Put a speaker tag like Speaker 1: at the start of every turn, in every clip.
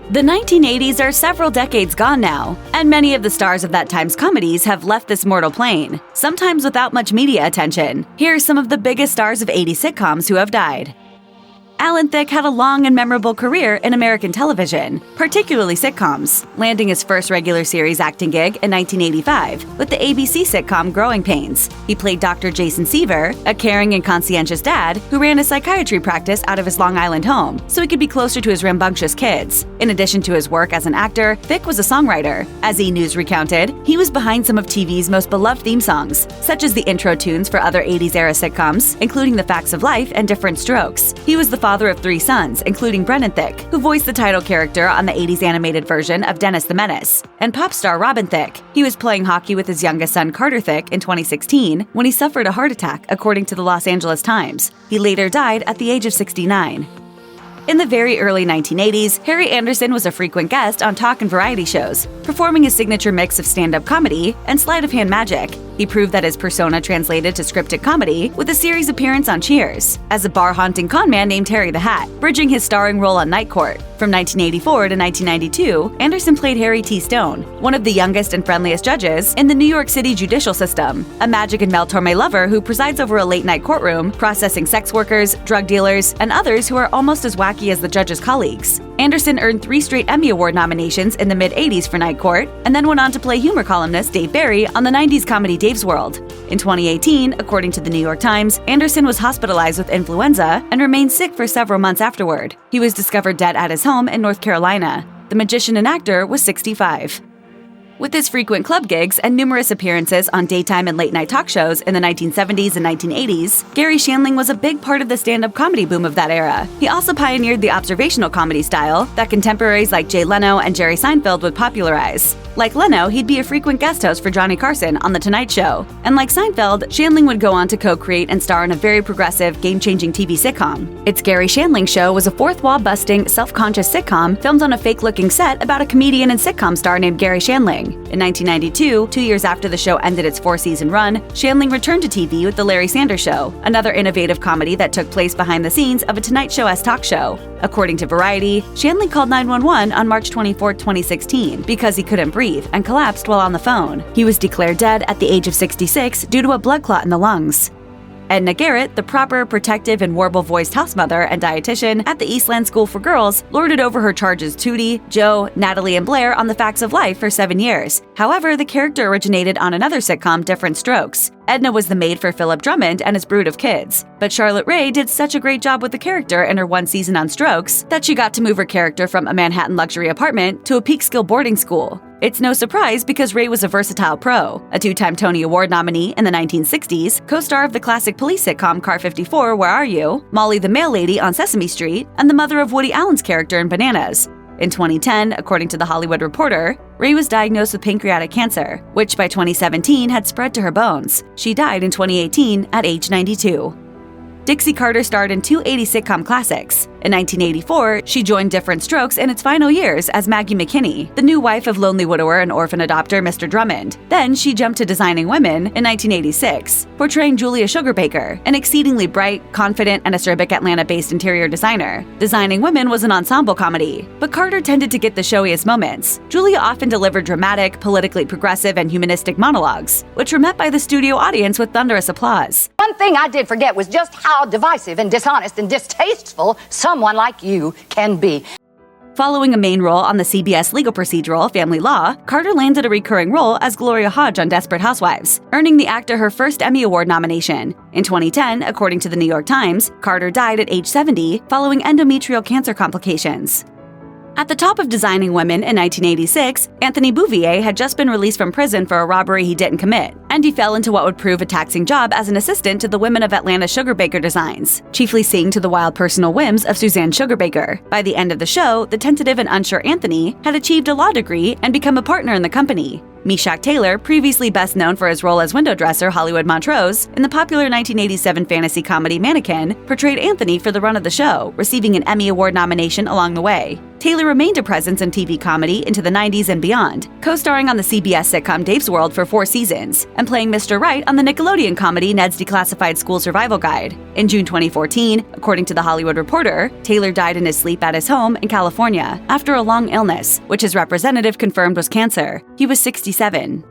Speaker 1: The 1980s are several decades gone now, and many of the stars of that time's comedies have left this mortal plane, sometimes without much media attention. Here are some of the biggest stars of 80s sitcoms who have died. Alan Thicke had a long and memorable career in American television, particularly sitcoms, landing his first regular series acting gig in 1985 with the ABC sitcom Growing Pains. He played Dr. Jason Seaver, a caring and conscientious dad who ran a psychiatry practice out of his Long Island home so he could be closer to his rambunctious kids. In addition to his work as an actor, Thicke was a songwriter. As E! News recounted, he was behind some of TV's most beloved theme songs, such as the intro tunes for other 80s-era sitcoms, including The Facts of Life and Different Strokes. He was the father of 3 sons, including Brennan Thicke, who voiced the title character on the 80s animated version of Dennis the Menace, and pop star Robin Thicke. He was playing hockey with his youngest son Carter Thicke in 2016 when he suffered a heart attack, according to the Los Angeles Times. He later died at the age of 69. In the very early 1980s, Harry Anderson was a frequent guest on talk and variety shows, performing his signature mix of stand-up comedy and sleight-of-hand magic. He proved that his persona translated to scripted comedy with a series appearance on Cheers, as a bar-haunting conman named Harry the Hat, bridging his starring role on Night Court. From 1984 to 1992, Anderson played Harry T. Stone, one of the youngest and friendliest judges in the New York City judicial system, a Magic and Mel Torme lover who presides over a late-night courtroom, processing sex workers, drug dealers, and others who are almost as wacky as the judge's colleagues. Anderson earned 3 straight Emmy Award nominations in the mid-80s for Night Court, and then went on to play humor columnist Dave Barry on the 90s comedy Dave's World. In 2018, according to the New York Times, Anderson was hospitalized with influenza and remained sick for several months afterward. He was discovered dead at his home in North Carolina. The magician and actor was 65. With his frequent club gigs and numerous appearances on daytime and late-night talk shows in the 1970s and 1980s, Garry Shandling was a big part of the stand-up comedy boom of that era. He also pioneered the observational comedy style that contemporaries like Jay Leno and Jerry Seinfeld would popularize. Like Leno, he'd be a frequent guest host for Johnny Carson on The Tonight Show. And like Seinfeld, Shandling would go on to co-create and star in a very progressive, game-changing TV sitcom. It's Garry Shandling Show was a fourth-wall-busting, self-conscious sitcom filmed on a fake-looking set about a comedian and sitcom star named Garry Shandling. In 1992, 2 years after the show ended its 4-season run, Shandling returned to TV with The Larry Sanders Show, another innovative comedy that took place behind the scenes of a Tonight Show-esque talk show. According to Variety, Shandling called 911 on March 24, 2016, because he couldn't breathe and collapsed while on the phone. He was declared dead at the age of 66 due to a blood clot in the lungs. Edna Garrett, the proper, protective, and warble-voiced housemother and dietitian at the Eastland School for Girls, lorded over her charges Tootie, Joe, Natalie, and Blair on The Facts of Life for 7 years. However, the character originated on another sitcom, Different Strokes. Edna was the maid for Philip Drummond and his brood of kids. But Charlotte Rae did such a great job with the character in her 1 season on Strokes that she got to move her character from a Manhattan luxury apartment to a Peekskill boarding school. It's no surprise because Rae was a versatile pro, a 2-time Tony Award nominee in the 1960s, co-star of the classic police sitcom Car 54, Where Are You?, Molly the Mail Lady on Sesame Street, and the mother of Woody Allen's character in Bananas. In 2010, according to The Hollywood Reporter, Rae was diagnosed with pancreatic cancer, which by 2017 had spread to her bones. She died in 2018 at age 92. Dixie Carter starred in 2 80s sitcom classics. In 1984, she joined Different Strokes in its final years as Maggie McKinney, the new wife of lonely widower and orphan adopter Mr. Drummond. Then she jumped to Designing Women in 1986, portraying Julia Sugarbaker, an exceedingly bright, confident, and acerbic Atlanta-based interior designer. Designing Women was an ensemble comedy, but Carter tended to get the showiest moments. Julia often delivered dramatic, politically progressive, and humanistic monologues, which were met by the studio audience with thunderous applause.
Speaker 2: One thing I did forget was just how divisive and dishonest and distasteful someone like you can be.
Speaker 1: Following a main role on the CBS legal procedural Family Law, Carter landed a recurring role as Gloria Hodge on Desperate Housewives, earning the actor her first Emmy Award nomination. In 2010, according to the New York Times, Carter died at age 70 following endometrial cancer complications. At the top of Designing Women in 1986, Anthony Bouvier had just been released from prison for a robbery he didn't commit, and he fell into what would prove a taxing job as an assistant to the women of Atlanta's Sugarbaker designs, chiefly seeing to the wild personal whims of Suzanne Sugarbaker. By the end of the show, the tentative and unsure Anthony had achieved a law degree and become a partner in the company. Meshach Taylor, previously best known for his role as window dresser Hollywood Montrose in the popular 1987 fantasy comedy Mannequin, portrayed Anthony for the run of the show, receiving an Emmy Award nomination along the way. Taylor remained a presence in TV comedy into the 90s and beyond, co-starring on the CBS sitcom Dave's World for 4 seasons, and playing Mr. Wright on the Nickelodeon comedy Ned's Declassified School Survival Guide. In June 2014, according to The Hollywood Reporter, Taylor died in his sleep at his home in California after a long illness, which his representative confirmed was cancer. He was 67.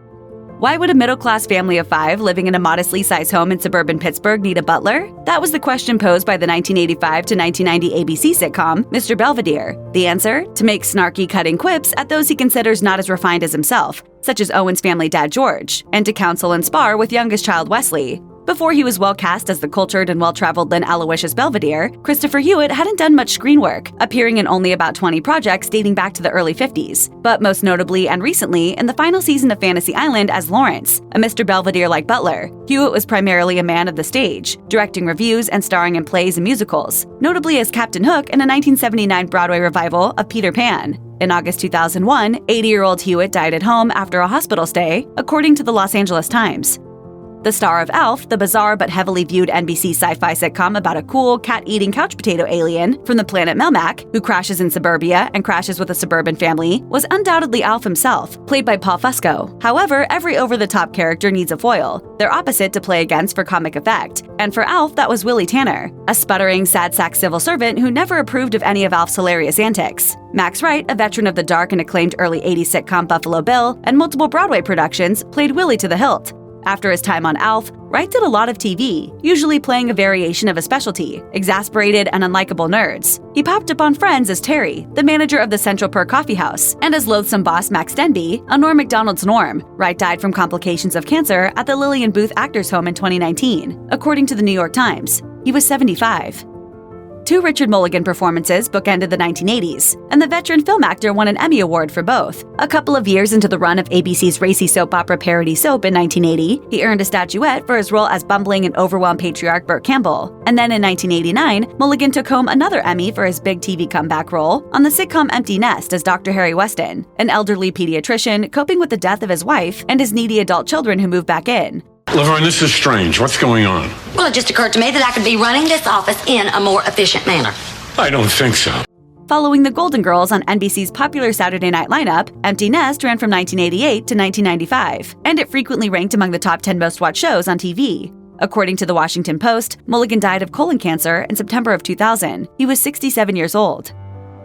Speaker 1: Why would a middle-class family of 5 living in a modestly sized home in suburban Pittsburgh need a butler? That was the question posed by the 1985 to 1990 ABC sitcom Mr. Belvedere. The answer? To make snarky, cutting quips at those he considers not as refined as himself, such as Owen's family dad George, and to counsel and spar with youngest child Wesley. Before he was well cast as the cultured and well-traveled Lynn Aloysius Belvedere, Christopher Hewett hadn't done much screen work, appearing in only about 20 projects dating back to the early 50s, but most notably and recently in the final season of Fantasy Island as Lawrence, a Mr. Belvedere-like butler. Hewett was primarily a man of the stage, directing reviews and starring in plays and musicals, notably as Captain Hook in a 1979 Broadway revival of Peter Pan. In August 2001, 80-year-old Hewett died at home after a hospital stay, according to the Los Angeles Times. The star of Alf, the bizarre but heavily viewed NBC sci-fi sitcom about a cool, cat-eating couch potato alien from the planet Melmac, who crashes in suburbia and crashes with a suburban family, was undoubtedly Alf himself, played by Paul Fusco. However, every over-the-top character needs a foil, their opposite to play against for comic effect. And for Alf, that was Willie Tanner, a sputtering, sad-sack civil servant who never approved of any of Alf's hilarious antics. Max Wright, a veteran of the dark and acclaimed early 80s sitcom Buffalo Bill and multiple Broadway productions, played Willie to the hilt. After his time on Alf, Wright did a lot of TV, usually playing a variation of a specialty, exasperated and unlikable nerds. He popped up on Friends as Terry, the manager of the Central Perk Coffee House, and as loathsome boss Max Denby, on Norm Macdonald's Norm. Wright died from complications of cancer at the Lillian Booth Actors Home in 2019, according to the New York Times. He was 75. 2 Richard Mulligan performances bookended the 1980s, and the veteran film actor won an Emmy Award for both. A couple of years into the run of ABC's racy soap opera parody Soap in 1980, he earned a statuette for his role as bumbling and overwhelmed patriarch Burt Campbell. And then in 1989, Mulligan took home another Emmy for his big TV comeback role on the sitcom Empty Nest as Dr. Harry Weston, an elderly pediatrician coping with the death of his wife and his needy adult children who moved back in.
Speaker 3: Laverne, this is strange. What's going on?
Speaker 4: Well, it just occurred to me that I could be running this office in a more efficient manner.
Speaker 3: I don't think so.
Speaker 1: Following the Golden Girls on NBC's popular Saturday night lineup, Empty Nest ran from 1988 to 1995, and it frequently ranked among the top 10 most-watched shows on TV. According to the Washington Post, Mulligan died of colon cancer in September of 2000. He was 67 years old.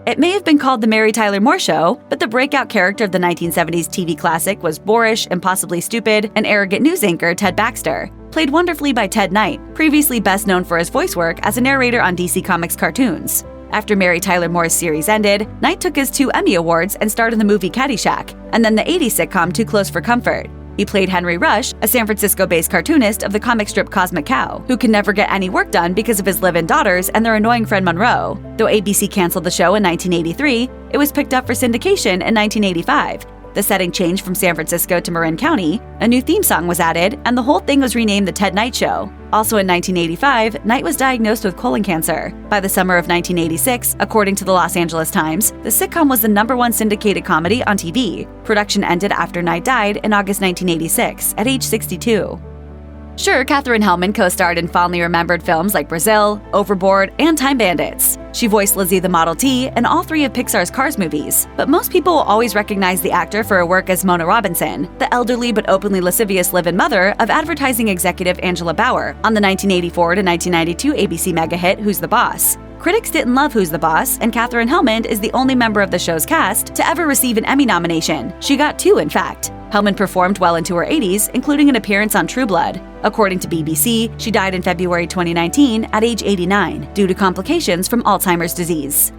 Speaker 1: It may have been called The Mary Tyler Moore Show, but the breakout character of the 1970s TV classic was boorish, impossibly stupid, and arrogant news anchor Ted Baxter, played wonderfully by Ted Knight, previously best known for his voice work as a narrator on DC Comics cartoons. After Mary Tyler Moore's series ended, Knight took his 2 Emmy Awards and starred in the movie Caddyshack, and then the 80s sitcom Too Close for Comfort. He played Henry Rush, a San Francisco-based cartoonist of the comic strip Cosmic Cow, who can never get any work done because of his live-in daughters and their annoying friend Monroe. Though ABC canceled the show in 1983, it was picked up for syndication in 1985. The setting changed from San Francisco to Marin County, a new theme song was added, and the whole thing was renamed The Ted Knight Show. Also in 1985, Knight was diagnosed with colon cancer. By the summer of 1986, according to the Los Angeles Times, the sitcom was the #1 syndicated comedy on TV. Production ended after Knight died in August 1986, at age 62. Sure, Katherine Helmond co-starred in fondly remembered films like Brazil, Overboard, and Time Bandits. She voiced Lizzie the Model T in all 3 of Pixar's Cars movies, but most people will always recognize the actor for her work as Mona Robinson, the elderly but openly lascivious live-in mother of advertising executive Angela Bauer on the 1984 to 1992 ABC mega hit Who's the Boss? Critics didn't love Who's the Boss, and Katherine Helmond is the only member of the show's cast to ever receive an Emmy nomination. She got 2, in fact. Helmond performed well into her 80s, including an appearance on True Blood. According to BBC, she died in February 2019 at age 89 due to complications from Alzheimer's disease.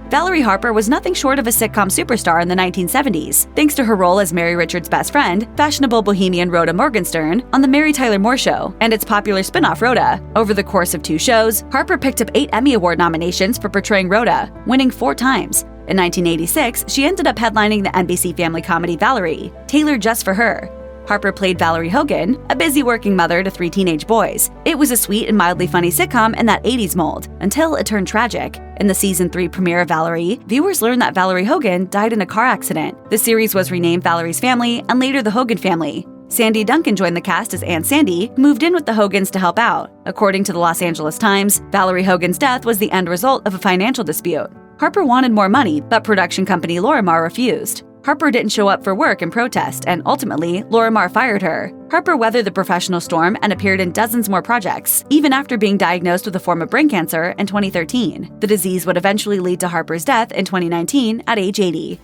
Speaker 1: Valerie Harper was nothing short of a sitcom superstar in the 1970s, thanks to her role as Mary Richards' best friend, fashionable bohemian Rhoda Morgenstern, on The Mary Tyler Moore Show and its popular spin-off Rhoda. Over the course of 2 shows, Harper picked up 8 Emmy Award nominations for portraying Rhoda, winning 4 times. In 1986, she ended up headlining the NBC family comedy Valerie, tailored just for her. Harper played Valerie Hogan, a busy working mother to 3 teenage boys. It was a sweet and mildly funny sitcom in that 80s mold, until it turned tragic. In the season 3 premiere of Valerie, viewers learned that Valerie Hogan died in a car accident. The series was renamed Valerie's Family and later The Hogan Family. Sandy Duncan joined the cast as Aunt Sandy, who moved in with the Hogans to help out. According to the Los Angeles Times, Valerie Hogan's death was the end result of a financial dispute. Harper wanted more money, but production company Lorimar refused. Harper didn't show up for work in protest, and ultimately, Lorimar fired her. Harper weathered the professional storm and appeared in dozens more projects, even after being diagnosed with a form of brain cancer in 2013. The disease would eventually lead to Harper's death in 2019 at age 80.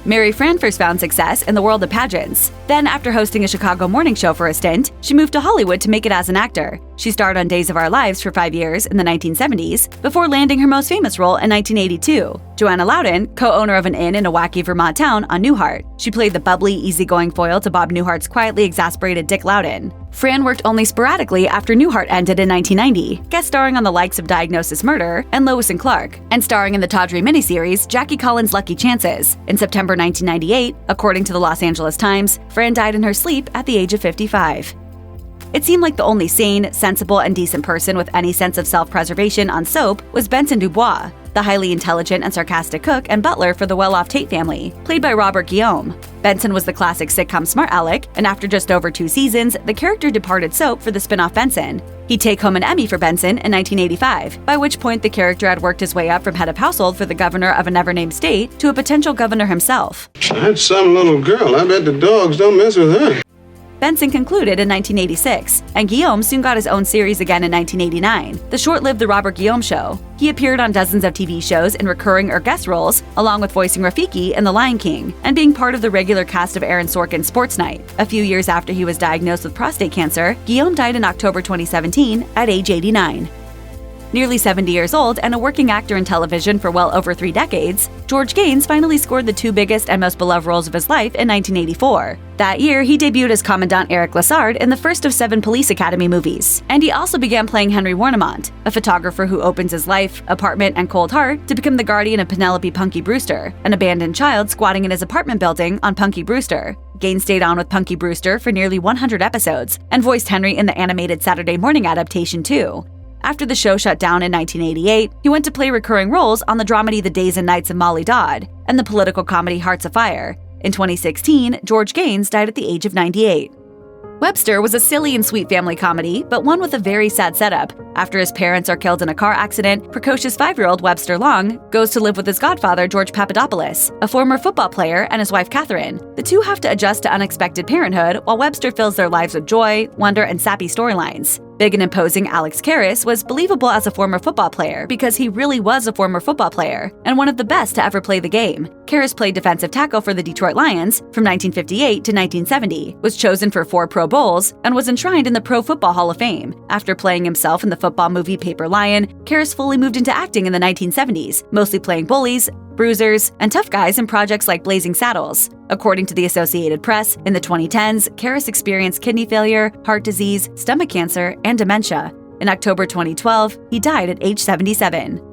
Speaker 1: Mary Frann first found success in the world of pageants. Then, after hosting a Chicago morning show for a stint, she moved to Hollywood to make it as an actor. She starred on Days of Our Lives for 5 years in the 1970s, before landing her most famous role in 1982. Joanna Loudon, co-owner of an inn in a wacky Vermont town on Newhart. She played the bubbly, easygoing foil to Bob Newhart's quietly exasperated Dick Loudon. Frann worked only sporadically after Newhart ended in 1990, guest starring on the likes of Diagnosis Murder and Lois and Clark, and starring in the tawdry miniseries Jackie Collins' Lucky Chances. In September 1998, according to the Los Angeles Times, Frann died in her sleep at the age of 55. It seemed like the only sane, sensible, and decent person with any sense of self-preservation on soap was Benson Dubois, the highly intelligent and sarcastic cook and butler for the well-off Tate family, played by Robert Guillaume. Benson was the classic sitcom smart aleck, and after just over 2 seasons, the character departed soap for the spin-off Benson. He'd take home an Emmy for Benson in 1985, by which point the character had worked his way up from head of household for the governor of a never-named state to a potential governor himself.
Speaker 5: That's some little girl. I bet the dogs don't mess with her.
Speaker 1: Benson concluded in 1986, and Guillaume soon got his own series again in 1989, the short-lived The Robert Guillaume Show. He appeared on dozens of TV shows in recurring or guest roles, along with voicing Rafiki in The Lion King, and being part of the regular cast of Aaron Sorkin's Sports Night. A few years after he was diagnosed with prostate cancer, Guillaume died in October 2017 at age 89. Nearly 70 years old and a working actor in television for well over 3 decades, George Gaynes finally scored the 2 biggest and most beloved roles of his life in 1984. That year, he debuted as Commandant Eric Lassard in the first of 7 Police Academy movies, and he also began playing Henry Warnemont, a photographer who opens his life, apartment, and cold heart to become the guardian of Penelope Punky Brewster, an abandoned child squatting in his apartment building on Punky Brewster. Gaynes stayed on with Punky Brewster for nearly 100 episodes and voiced Henry in the animated Saturday morning adaptation too. After the show shut down in 1988, he went to play recurring roles on the dramedy The Days and Nights of Molly Dodd and the political comedy Hearts of Fire. In 2016, George Gaynes died at the age of 98. Webster was a silly and sweet family comedy, but one with a very sad setup. After his parents are killed in a car accident, precocious 5-year-old Webster Long goes to live with his godfather George Papadopoulos, a former football player, and his wife Katherine. The two have to adjust to unexpected parenthood while Webster fills their lives with joy, wonder, and sappy storylines. Big and imposing Alex Karras was believable as a former football player because he really was a former football player and one of the best to ever play the game. Karras played defensive tackle for the Detroit Lions from 1958 to 1970, was chosen for 4 Pro Bowls, and was enshrined in the Pro Football Hall of Fame. After playing himself in the football movie Paper Lion, Karras fully moved into acting in the 1970s, mostly playing bullies, bruisers, and tough guys in projects like Blazing Saddles. According to the Associated Press, in the 2010s, Karras experienced kidney failure, heart disease, stomach cancer, and dementia. In October 2012, he died at age 77.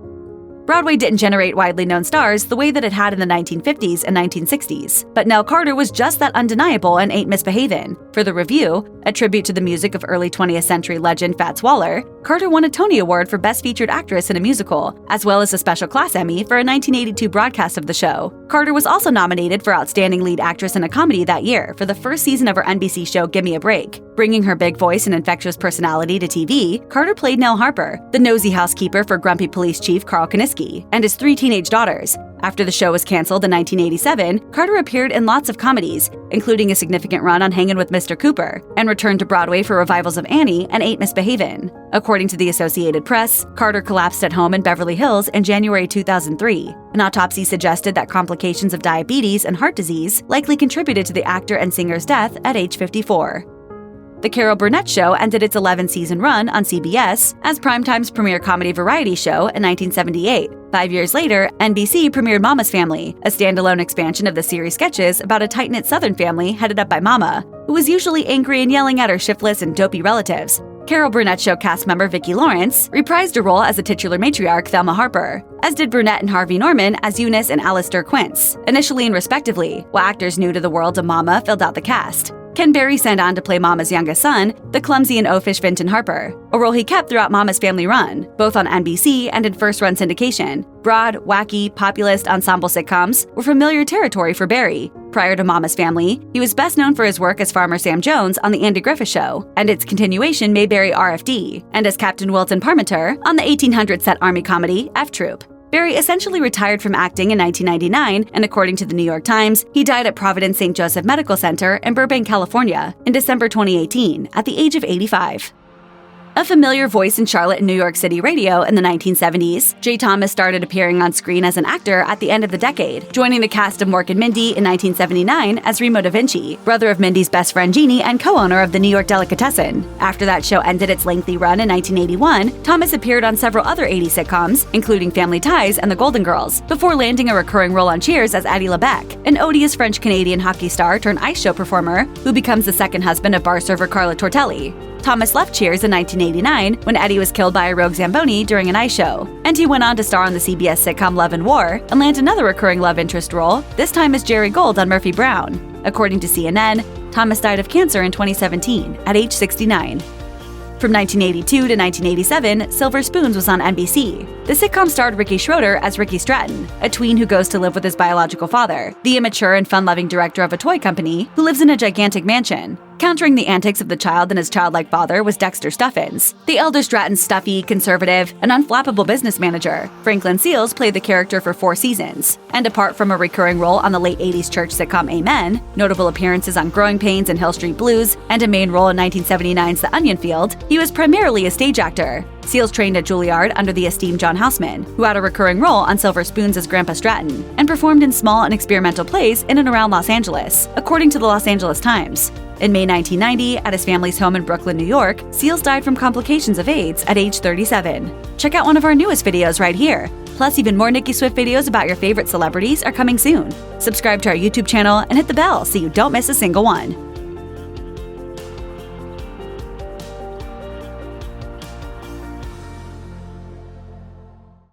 Speaker 1: Broadway didn't generate widely known stars the way that it had in the 1950s and 1960s, but Nell Carter was just that undeniable and ain't misbehavin'. For The Review, a tribute to the music of early 20th century legend Fats Waller, Carter won a Tony Award for Best Featured Actress in a Musical, as well as a Special Class Emmy for a 1982 broadcast of the show. Carter was also nominated for Outstanding Lead Actress in a Comedy that year for the first season of her NBC show Gimme a Break. Bringing her big voice and infectious personality to TV, Carter played Nell Harper, the nosy housekeeper for grumpy police chief Carl Kaniski, and his 3 teenage daughters. After the show was canceled in 1987, Carter appeared in lots of comedies, including a significant run on Hangin' with Mr. Cooper, and returned to Broadway for revivals of Annie and Ain't Misbehavin'. According to the Associated Press, Carter collapsed at home in Beverly Hills in January 2003. An autopsy suggested that complications of diabetes and heart disease likely contributed to the actor and singer's death at age 54. The Carol Burnett Show ended its 11-season run on CBS as Primetime's premier comedy variety show in 1978. 5 years later, NBC premiered Mama's Family, a standalone expansion of the series sketches about a tight-knit Southern family headed up by Mama, who was usually angry and yelling at her shiftless and dopey relatives. Carol Burnett Show cast member Vicki Lawrence reprised her role as the titular matriarch Thelma Harper, as did Burnett and Harvey Norman as Eunice and Alistair Quince, initially and respectively, while actors new to the world of Mama filled out the cast. Ken Barry signed on to play Mama's youngest son, the clumsy and oafish Vinton Harper, a role he kept throughout Mama's Family Run, both on NBC and in first-run syndication. Broad, wacky, populist ensemble sitcoms were familiar territory for Barry. Prior to Mama's Family, he was best known for his work as Farmer Sam Jones on The Andy Griffith Show, and its continuation made Barry RFD, and as Captain Wilton Parmenter on the 1800s set army comedy F Troop. Barry essentially retired from acting in 1999, and according to the New York Times, he died at Providence St. Joseph Medical Center in Burbank, California, in December 2018 at the age of 85. A familiar voice in Charlotte and New York City radio in the 1970s, Jay Thomas started appearing on screen as an actor at the end of the decade, joining the cast of Mork and Mindy in 1979 as Remo da Vinci, brother of Mindy's best friend Jeannie and co-owner of the New York Delicatessen. After that show ended its lengthy run in 1981, Thomas appeared on several other 80s sitcoms, including Family Ties and The Golden Girls, before landing a recurring role on Cheers as Eddie LeBec, an odious French-Canadian hockey star turned ice show performer who becomes the second husband of bar server Carla Tortelli. Thomas left Cheers in 1989 when Eddie was killed by a rogue Zamboni during an ice show, and he went on to star on the CBS sitcom Love and War and land another recurring love interest role, this time as Jerry Gold on Murphy Brown. According to CNN, Thomas died of cancer in 2017 at age 69. From 1982 to 1987, Silver Spoons was on NBC. The sitcom starred Ricky Schroeder as Ricky Stratton, a tween who goes to live with his biological father, the immature and fun-loving director of a toy company who lives in a gigantic mansion. Countering the antics of the child and his childlike father was Dexter Stuffins, the elder Stratton's stuffy, conservative, and unflappable business manager. Franklyn Seales played the character for 4 seasons, and apart from a recurring role on the late 80s church sitcom Amen, notable appearances on Growing Pains and Hill Street Blues, and a main role in 1979's The Onion Field, he was primarily a stage actor. Seales trained at Juilliard under the esteemed John Houseman, who had a recurring role on Silver Spoons as Grandpa Stratton, and performed in small and experimental plays in and around Los Angeles, according to the Los Angeles Times. In May 1990, at his family's home in Brooklyn, New York, Seales died from complications of AIDS at age 37. Check out one of our newest videos right here. Plus, even more Nicki Swift videos about your favorite celebrities are coming soon. Subscribe to our YouTube channel and hit the bell so you don't miss a single one.